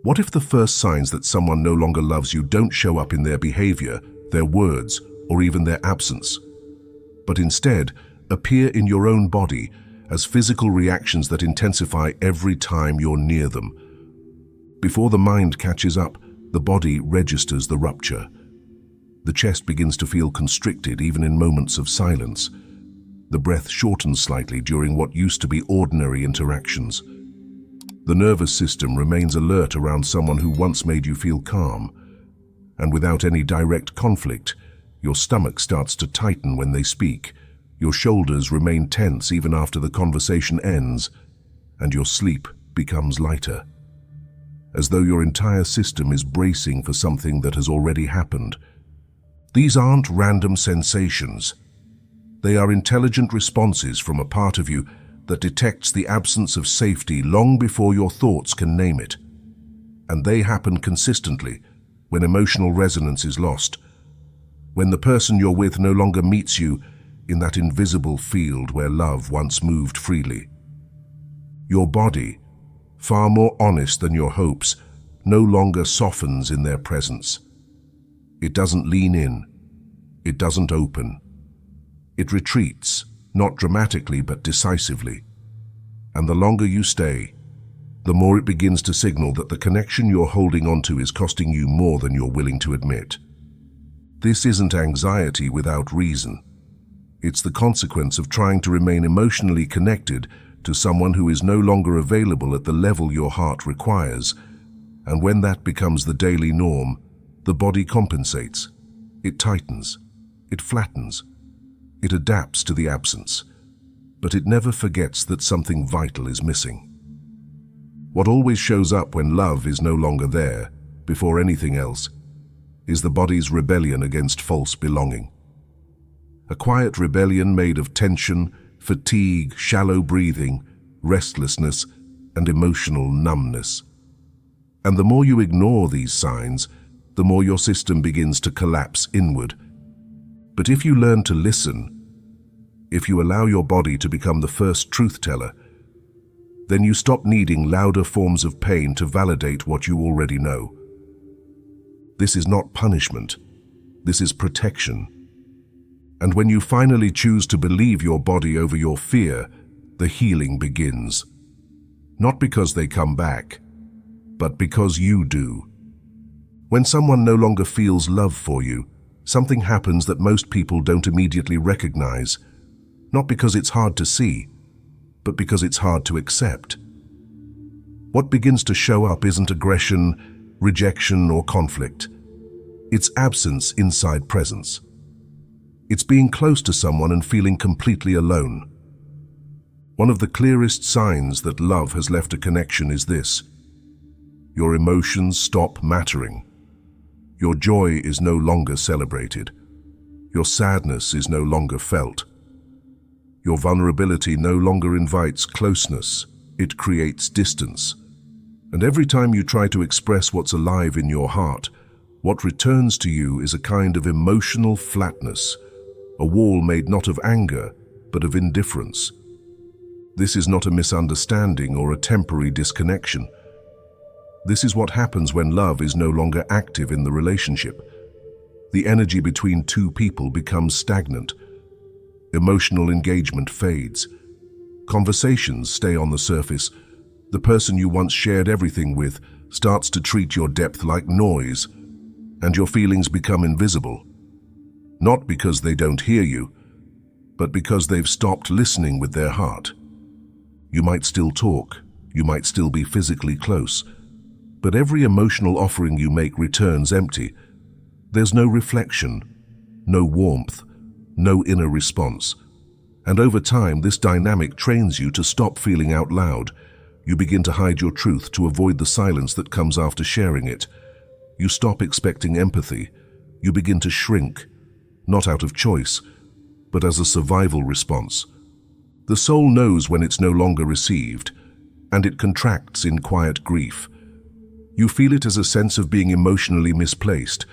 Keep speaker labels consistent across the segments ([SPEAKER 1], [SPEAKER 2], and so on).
[SPEAKER 1] What if the first signs that someone no longer loves you don't show up in their behavior, their words, or even their absence, but instead appear in your own body as physical reactions that intensify every time you're near them? Before the mind catches up, the body registers the rupture. The chest begins to feel constricted even in moments of silence. The breath shortens slightly during what used to be ordinary interactions. The nervous system remains alert around someone who once made you feel calm. And without any direct conflict, your stomach starts to tighten when they speak. Your shoulders remain tense even after the conversation ends, and your sleep becomes lighter, as though your entire system is bracing for something that has already happened. These aren't random sensations. They are intelligent responses from a part of you that detects the absence of safety long before your thoughts can name it. And they happen consistently when emotional resonance is lost, when the person you're with no longer meets you in that invisible field where love once moved freely. Your body, far more honest than your hopes, no longer softens in their presence. It doesn't lean in. It doesn't open. It retreats, not dramatically but decisively. And the longer you stay, the more it begins to signal that the connection you're holding onto is costing you more than you're willing to admit. This isn't anxiety without reason. It's the consequence of trying to remain emotionally connected to someone who is no longer available at the level your heart requires. And when that becomes the daily norm, the body compensates. It tightens. It flattens. It adapts to the absence. But it never forgets that something vital is missing. What always shows up when love is no longer there, before anything else, is the body's rebellion against false belonging. A quiet rebellion made of tension, fatigue, shallow breathing, restlessness, and emotional numbness. And the more you ignore these signs, the more your system begins to collapse inward. But if you learn to listen, if you allow your body to become the first truth teller, then you stop needing louder forms of pain to validate what you already know. This is not punishment. This is protection. And when you finally choose to believe your body over your fear, the healing begins. Not because they come back, but because you do. When someone no longer feels love for you, something happens that most people don't immediately recognize, not because it's hard to see, but because it's hard to accept. What begins to show up isn't aggression, rejection, or conflict. It's absence inside presence. It's being close to someone and feeling completely alone. One of the clearest signs that love has left a connection is this: your emotions stop mattering. Your joy is no longer celebrated. Your sadness is no longer felt. Your vulnerability no longer invites closeness, it creates distance. And every time you try to express what's alive in your heart, what returns to you is a kind of emotional flatness, a wall made not of anger, but of indifference. This is not a misunderstanding or a temporary disconnection. This is what happens when love is no longer active in the relationship. The energy between two people becomes stagnant. Emotional engagement fades. Conversations stay on the surface. The person you once shared everything with starts to treat your depth like noise, and your feelings become invisible. Not because they don't hear you, but because they've stopped listening with their heart. You might still talk, you might still be physically close, but every emotional offering you make returns empty. There's no reflection, no warmth, no inner response. And over time, this dynamic trains you to stop feeling out loud. You begin to hide your truth to avoid the silence that comes after sharing it. You stop expecting empathy. You begin to shrink, not out of choice, but as a survival response. The soul knows when it's no longer received, and it contracts in quiet grief. You feel it as a sense of being emotionally misplaced,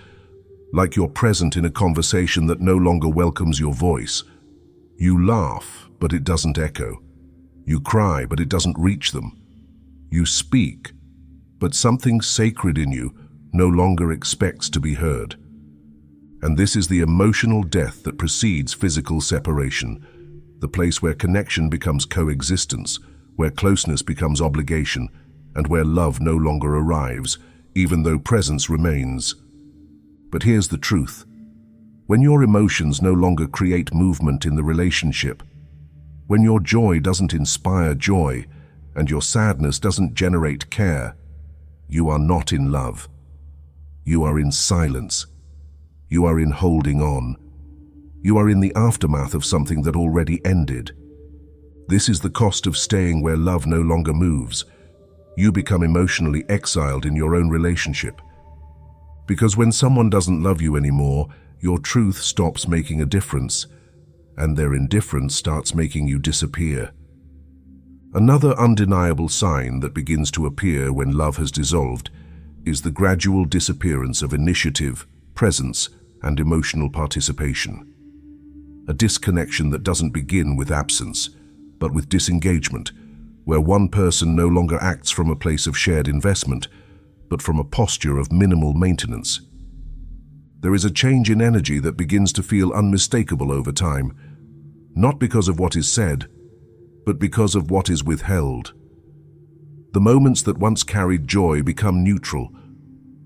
[SPEAKER 1] like you're present in a conversation that no longer welcomes your voice. You laugh, but it doesn't echo. You cry, but it doesn't reach them. You speak, but something sacred in you no longer expects to be heard. And this is the emotional death that precedes physical separation, the place where connection becomes coexistence, where closeness becomes obligation, and where love no longer arrives, even though presence remains. But here's the truth. When your emotions no longer create movement in the relationship, when your joy doesn't inspire joy, and your sadness doesn't generate care, you are not in love. You are in silence. You are in holding on. You are in the aftermath of something that already ended. This is the cost of staying where love no longer moves. You become emotionally exiled in your own relationship. Because when someone doesn't love you anymore, your truth stops making a difference, and their indifference starts making you disappear. Another undeniable sign that begins to appear when love has dissolved is the gradual disappearance of initiative, presence, and emotional participation. A disconnection that doesn't begin with absence, but with disengagement, where one person no longer acts from a place of shared investment, but from a posture of minimal maintenance. There is a change in energy that begins to feel unmistakable over time, not because of what is said, but because of what is withheld. The moments that once carried joy become neutral.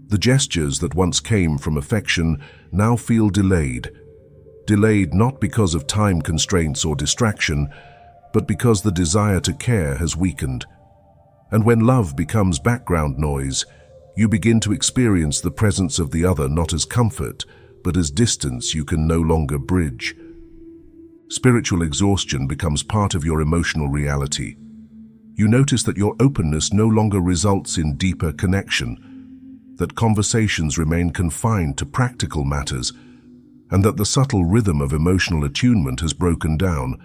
[SPEAKER 1] The gestures that once came from affection now feel delayed. Delayed not because of time constraints or distraction, but because the desire to care has weakened. And when love becomes background noise, you begin to experience the presence of the other not as comfort, but as distance you can no longer bridge. Spiritual exhaustion becomes part of your emotional reality. You notice that your openness no longer results in deeper connection, that conversations remain confined to practical matters, and that the subtle rhythm of emotional attunement has broken down,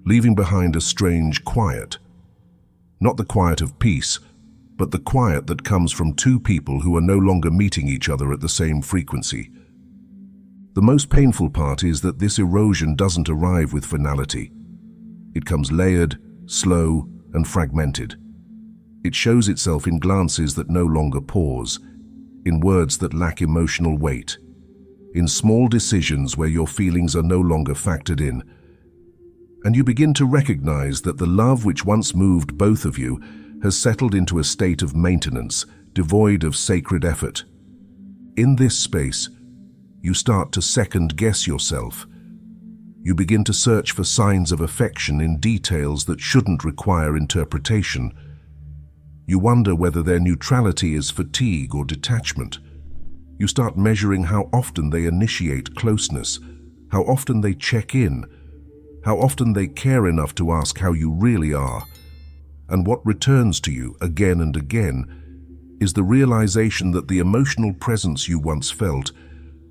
[SPEAKER 1] leaving behind a strange quiet. Not the quiet of peace, but the quiet that comes from two people who are no longer meeting each other at the same frequency. The most painful part is that this erosion doesn't arrive with finality. It comes layered, slow, and fragmented. It shows itself in glances that no longer pause, in words that lack emotional weight, in small decisions where your feelings are no longer factored in. And you begin to recognize that the love which once moved both of you has settled into a state of maintenance, devoid of sacred effort. In this space, you start to second-guess yourself. You begin to search for signs of affection in details that shouldn't require interpretation. You wonder whether their neutrality is fatigue or detachment. You start measuring how often they initiate closeness, how often they check in, how often they care enough to ask how you really are. And what returns to you again and again is the realization that the emotional presence you once felt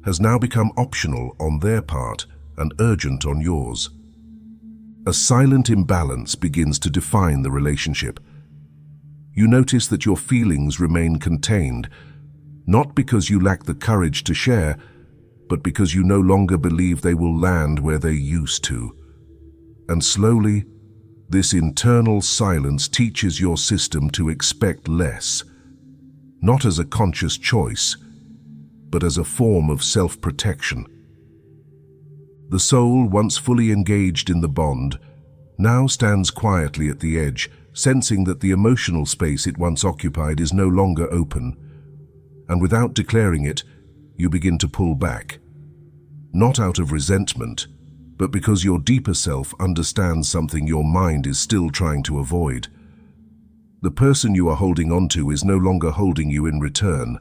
[SPEAKER 1] has now become optional on their part and urgent on yours. A silent imbalance begins to define the relationship. You notice that your feelings remain contained, not because you lack the courage to share, but because you no longer believe they will land where they used to. And slowly, this internal silence teaches your system to expect less, not as a conscious choice, but as a form of self-protection. The soul, once fully engaged in the bond, now stands quietly at the edge, sensing that the emotional space it once occupied is no longer open. And without declaring it, you begin to pull back. Not out of resentment, but because your deeper self understands something your mind is still trying to avoid. The person you are holding on to is no longer holding you in return.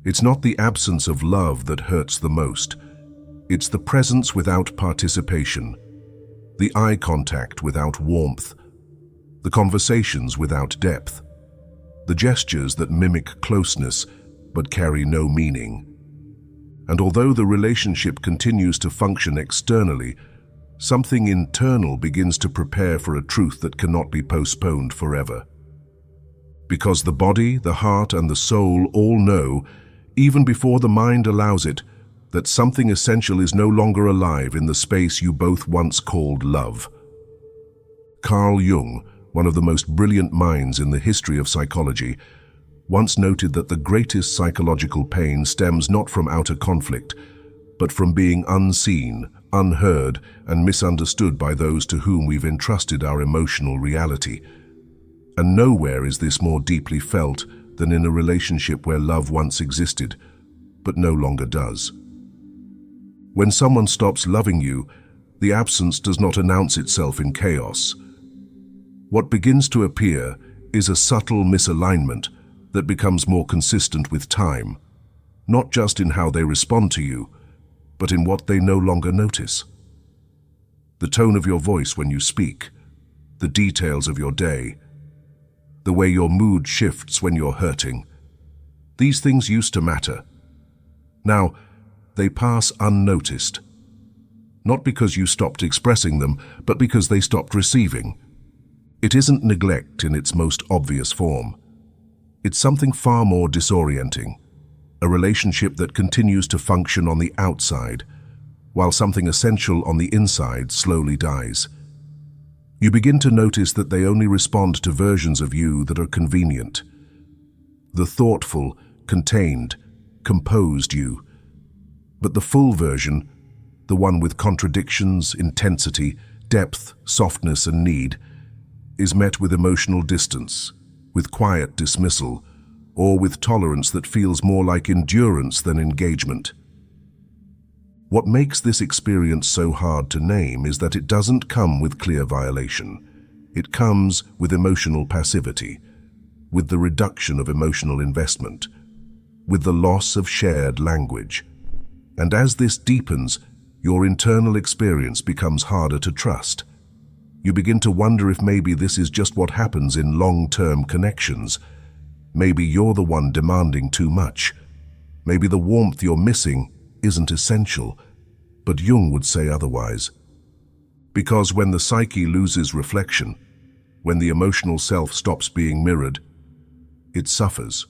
[SPEAKER 1] It's not the absence of love that hurts the most. It's the presence without participation, the eye contact without warmth, the conversations without depth, the gestures that mimic closeness but carry no meaning. And although the relationship continues to function externally, something internal begins to prepare for a truth that cannot be postponed forever. Because the body, the heart, and the soul all know, even before the mind allows it, that something essential is no longer alive in the space you both once called love. Carl Jung, one of the most brilliant minds in the history of psychology, once noted that the greatest psychological pain stems not from outer conflict, but from being unseen, unheard, and misunderstood by those to whom we've entrusted our emotional reality. And nowhere is this more deeply felt than in a relationship where love once existed, but no longer does. When someone stops loving you, the absence does not announce itself in chaos. What begins to appear is a subtle misalignment that becomes more consistent with time, not just in how they respond to you, but in what they no longer notice. The tone of your voice when you speak, the details of your day, the way your mood shifts when you're hurting. These things used to matter. Now, they pass unnoticed. Not because you stopped expressing them, but because they stopped receiving. It isn't neglect in its most obvious form. It's something far more disorienting, a relationship that continues to function on the outside, while something essential on the inside slowly dies. You begin to notice that they only respond to versions of you that are convenient. The thoughtful, contained, composed you. But the full version, the one with contradictions, intensity, depth, softness, and need, is met with emotional distance, with quiet dismissal, or with tolerance that feels more like endurance than engagement. What makes this experience so hard to name is that it doesn't come with clear violation. It comes with emotional passivity, with the reduction of emotional investment, with the loss of shared language. And as this deepens, your internal experience becomes harder to trust. You begin to wonder if maybe this is just what happens in long-term connections. Maybe you're the one demanding too much. Maybe the warmth you're missing isn't essential, but Jung would say otherwise. Because when the psyche loses reflection, when the emotional self stops being mirrored, it suffers.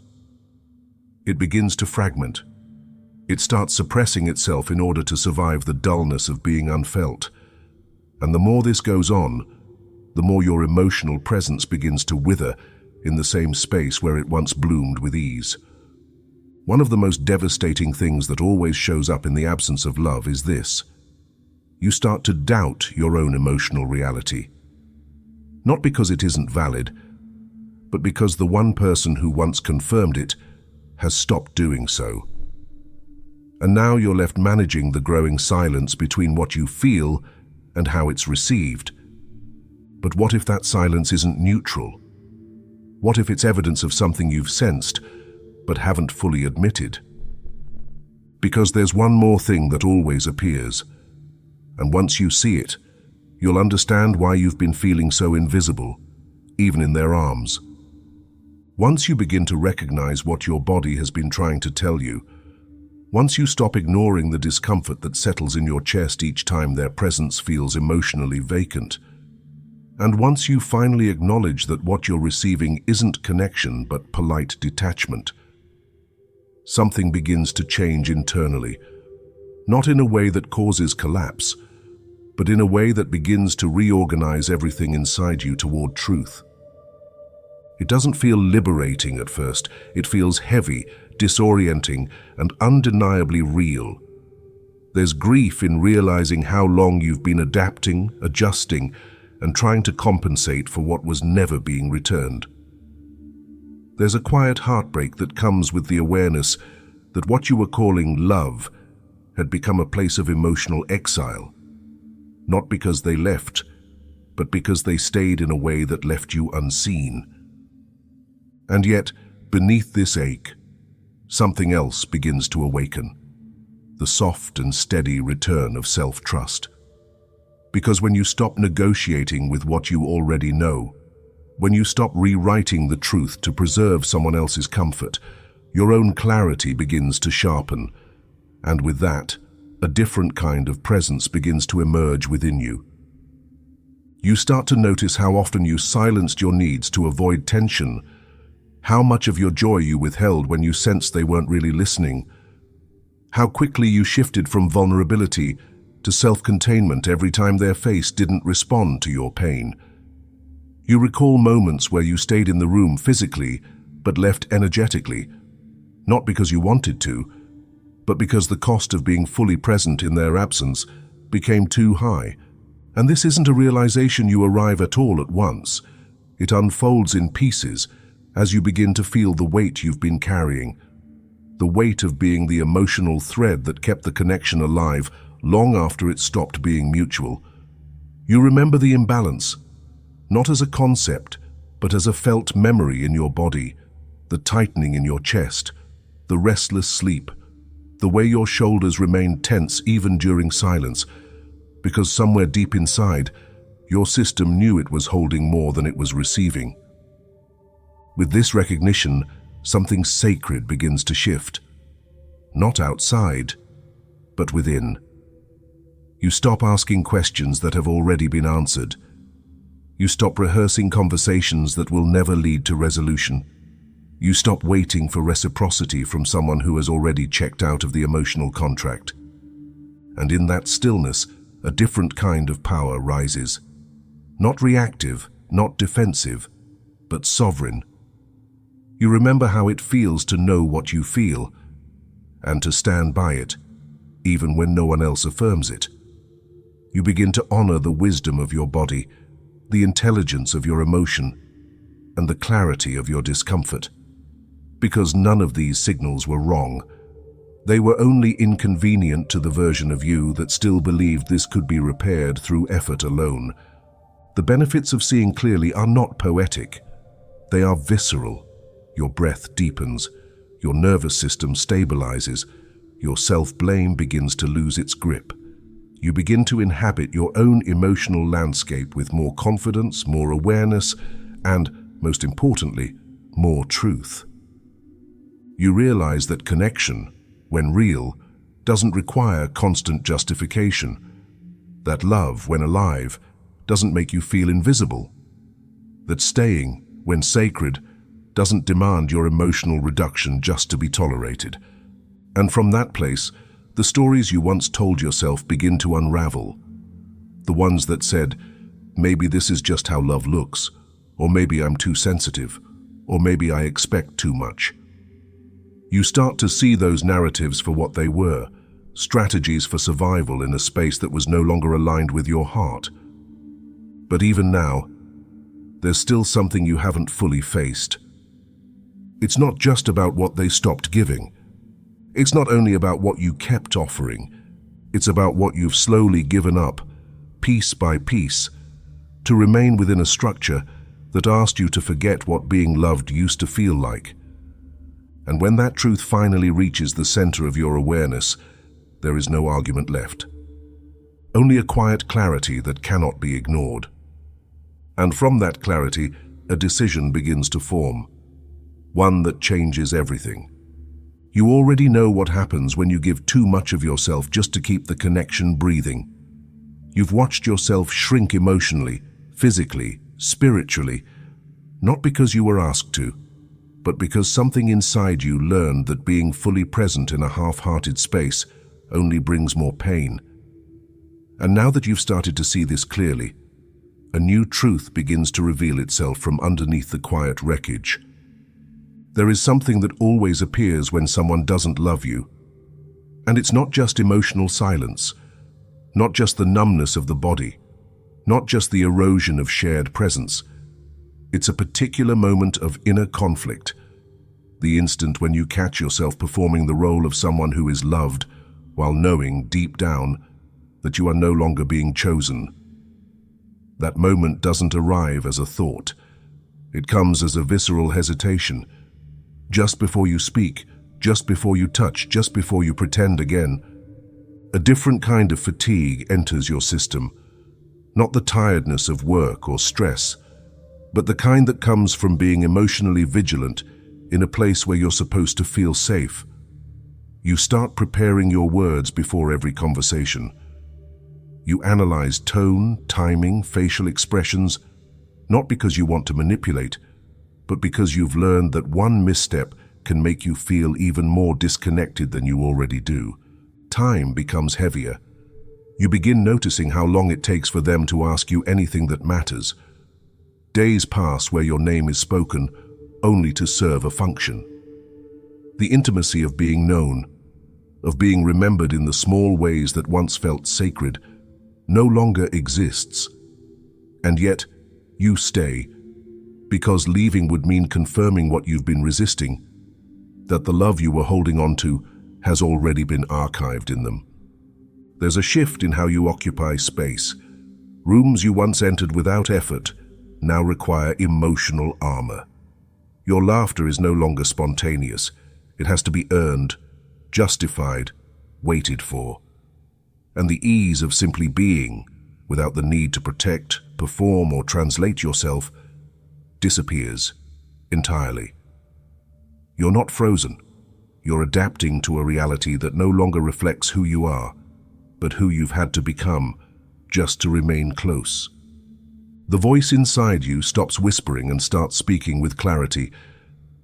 [SPEAKER 1] It begins to fragment. It starts suppressing itself in order to survive the dullness of being unfelt. And the more this goes on, the more your emotional presence begins to wither in the same space where it once bloomed with ease. One of the most devastating things that always shows up in the absence of love is this. You start to doubt your own emotional reality. Not because it isn't valid, but because the one person who once confirmed it has stopped doing so. And now you're left managing the growing silence between what you feel and how it's received. But what if that silence isn't neutral? What if it's evidence of something you've sensed, but haven't fully admitted? Because there's one more thing that always appears, and once you see it, you'll understand why you've been feeling so invisible, even in their arms. Once you begin to recognize what your body has been trying to tell you, once you stop ignoring the discomfort that settles in your chest each time their presence feels emotionally vacant, and once you finally acknowledge that what you're receiving isn't connection but polite detachment, something begins to change internally, not in a way that causes collapse, but in a way that begins to reorganize everything inside you toward truth. It doesn't feel liberating at first. It feels heavy, disorienting, and undeniably real. There's grief in realizing how long you've been adapting, adjusting, and trying to compensate for what was never being returned. There's a quiet heartbreak that comes with the awareness that what you were calling love had become a place of emotional exile, not because they left, but because they stayed in a way that left you unseen. And yet, beneath this ache, something else begins to awaken, the soft and steady return of self-trust. Because when you stop negotiating with what you already know, when you stop rewriting the truth to preserve someone else's comfort, your own clarity begins to sharpen, and with that, a different kind of presence begins to emerge within you. You start to notice how often you silenced your needs to avoid tension, how much of your joy you withheld when you sensed they weren't really listening, how quickly you shifted from vulnerability to self-containment every time their face didn't respond to your pain. You recall moments where you stayed in the room physically, but left energetically, not because you wanted to, but because the cost of being fully present in their absence became too high. And this isn't a realization you arrive at all at once. It unfolds in pieces as you begin to feel the weight you've been carrying, the weight of being the emotional thread that kept the connection alive long after it stopped being mutual. You remember the imbalance, not as a concept, but as a felt memory in your body, the tightening in your chest, the restless sleep, the way your shoulders remained tense even during silence, because somewhere deep inside, your system knew it was holding more than it was receiving. With this recognition, something sacred begins to shift. Not outside, but within. You stop asking questions that have already been answered. You stop rehearsing conversations that will never lead to resolution. You stop waiting for reciprocity from someone who has already checked out of the emotional contract. And in that stillness, a different kind of power rises. Not reactive, not defensive, but sovereign. You remember how it feels to know what you feel, and to stand by it, even when no one else affirms it. You begin to honor the wisdom of your body, the intelligence of your emotion, and the clarity of your discomfort. Because none of these signals were wrong. They were only inconvenient to the version of you that still believed this could be repaired through effort alone. The benefits of seeing clearly are not poetic. They are visceral. Your breath deepens, your nervous system stabilizes, your self-blame begins to lose its grip. You begin to inhabit your own emotional landscape with more confidence, more awareness, and, most importantly, more truth. You realize that connection, when real, doesn't require constant justification. That love, when alive, doesn't make you feel invisible. That staying, when sacred, doesn't demand your emotional reduction just to be tolerated. And from that place, the stories you once told yourself begin to unravel. The ones that said, maybe this is just how love looks, or maybe I'm too sensitive, or maybe I expect too much. You start to see those narratives for what they were, strategies for survival in a space that was no longer aligned with your heart. But even now, there's still something you haven't fully faced. It's not just about what they stopped giving. It's not only about what you kept offering. It's about what you've slowly given up, piece by piece, to remain within a structure that asked you to forget what being loved used to feel like. And when that truth finally reaches the center of your awareness, there is no argument left. Only a quiet clarity that cannot be ignored. And from that clarity, a decision begins to form. One that changes everything. You already know what happens when you give too much of yourself just to keep the connection breathing. You've watched yourself shrink emotionally, physically, spiritually, not because you were asked to, but because something inside you learned that being fully present in a half-hearted space only brings more pain. And now that you've started to see this clearly, a new truth begins to reveal itself from underneath the quiet wreckage. There is something that always appears when someone doesn't love you. And it's not just emotional silence, not just the numbness of the body, not just the erosion of shared presence. It's a particular moment of inner conflict, the instant when you catch yourself performing the role of someone who is loved, while knowing deep down that you are no longer being chosen. That moment doesn't arrive as a thought. It comes as a visceral hesitation. Just before you speak, just before you touch, just before you pretend again, a different kind of fatigue enters your system. Not the tiredness of work or stress, but the kind that comes from being emotionally vigilant in a place where you're supposed to feel safe. You start preparing your words before every conversation. You analyze tone, timing, facial expressions, not because you want to manipulate, but because you've learned that one misstep can make you feel even more disconnected than you already do. Time becomes heavier. You begin noticing how long it takes for them to ask you anything that matters. Days pass where your name is spoken, only to serve a function. The intimacy of being known, of being remembered in the small ways that once felt sacred, no longer exists. And yet, you stay, because leaving would mean confirming what you've been resisting, that the love you were holding on to has already been archived in them. There's a shift in how you occupy space. Rooms you once entered without effort now require emotional armor. Your laughter is no longer spontaneous. It has to be earned, justified, waited for. And the ease of simply being, without the need to protect, perform, or translate yourself, disappears entirely. You're not frozen. You're adapting to a reality that no longer reflects who you are, but who you've had to become just to remain close. The voice inside you stops whispering and starts speaking with clarity.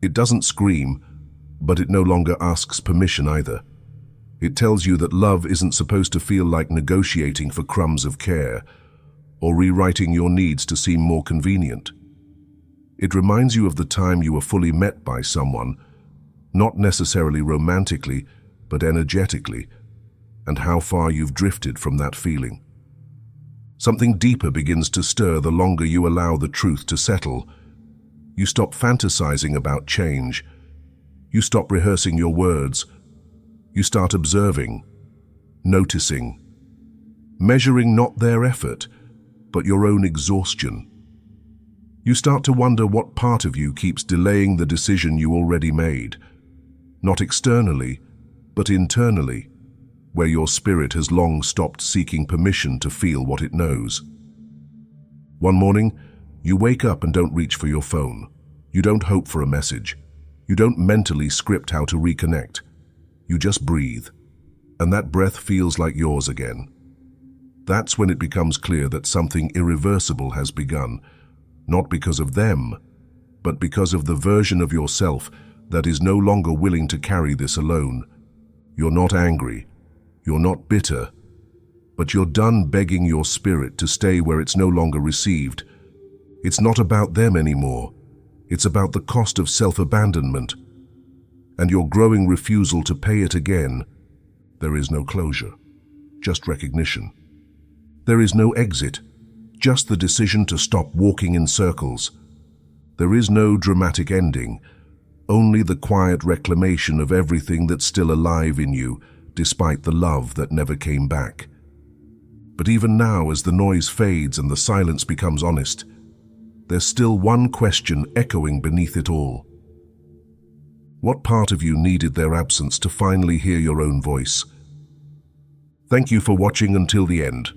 [SPEAKER 1] It doesn't scream, but it no longer asks permission either. It tells you that love isn't supposed to feel like negotiating for crumbs of care or rewriting your needs to seem more convenient. It reminds you of the time you were fully met by someone, not necessarily romantically, but energetically, and how far you've drifted from that feeling. Something deeper begins to stir the longer you allow the truth to settle. You stop fantasizing about change. You stop rehearsing your words. You start observing, noticing, measuring not their effort, but your own exhaustion. You start to wonder what part of you keeps delaying the decision you already made, not externally, but internally, where your spirit has long stopped seeking permission to feel what it knows. One morning, you wake up and don't reach for your phone. You don't hope for a message. You don't mentally script how to reconnect. You just breathe, and that breath feels like yours again. That's when it becomes clear that something irreversible has begun, not because of them, but because of the version of yourself that is no longer willing to carry this alone. You're not angry, you're not bitter, but you're done begging your spirit to stay where it's no longer received. It's not about them anymore. It's about the cost of self-abandonment and your growing refusal to pay it again. There is no closure, just recognition. There is no exit, just the decision to stop walking in circles. There is no dramatic ending, only the quiet reclamation of everything that's still alive in you, despite the love that never came back. But even now, as the noise fades and the silence becomes honest, there's still one question echoing beneath it all. What part of you needed their absence to finally hear your own voice? Thank you for watching until the end.